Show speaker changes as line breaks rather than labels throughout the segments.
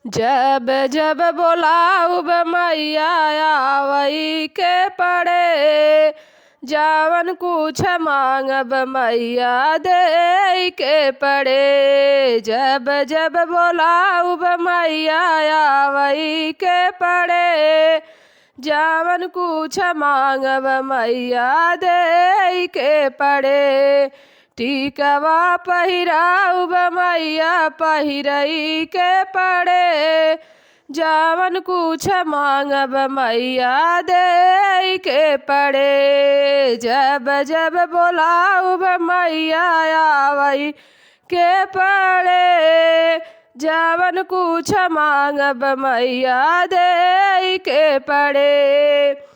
जब जब बोलाऊब मैया आवई के पड़े। जावन कुछ मांगब मैया दे के पड़े। जब जब बोलाऊब मैया आवई के पड़े। जावन कुछ मांगब मैया दे के पड़े। टीकवा पहिराऊब मैया पहिरई के पड़े। जावन कुछ मांगब मैया दे के पड़े। जब जब बोलाऊब मैया आवई के पड़े। जावन कुछ मांगब मैया दे के पड़े।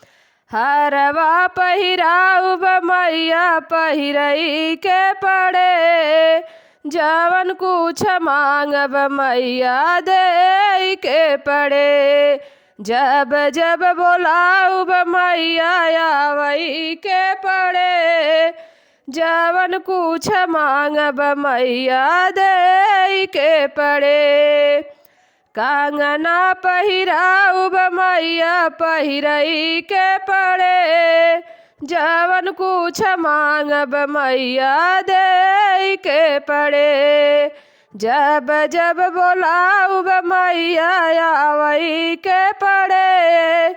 हरवा पहिराऊब मैया पहिरई के पड़े। जावन कुछ मांगब मैया दे के पड़े। जब जब बोलाऊब मैया आवई के पड़े। जावन कुछ मांगब मैया दे के पड़े। कंगना पहिराऊब मैया पहिरई के पड़े। जावन कुछ मांगब मैया दे के पड़े। जब जब बोलाऊब मैया आवई के पड़े।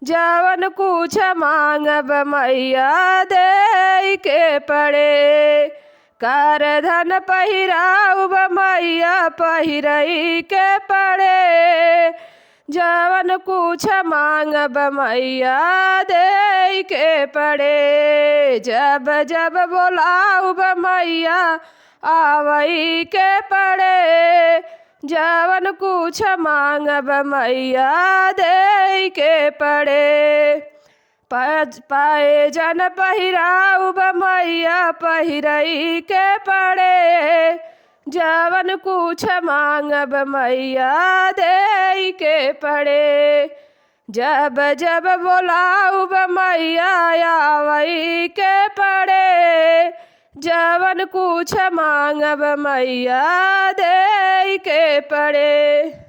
जावन कुछ मांगब मैया दे के पड़े। करधन पहिराऊब मैया पहिरई के पड़े। जावन कुछ मांगब मैया दे के पड़े। जब जब बोलाऊब मैया आवई के पड़े। जावन कुछ मांगब मैया दे के पड़े। पायजन पहिराऊब मैया पहिरई के पड़े। जावन कुछ मांगब मैया दे के पड़े। जब जब बोलाऊब मैया आवई के पड़े। जावन कुछ मांगब मैया दे के पड़े।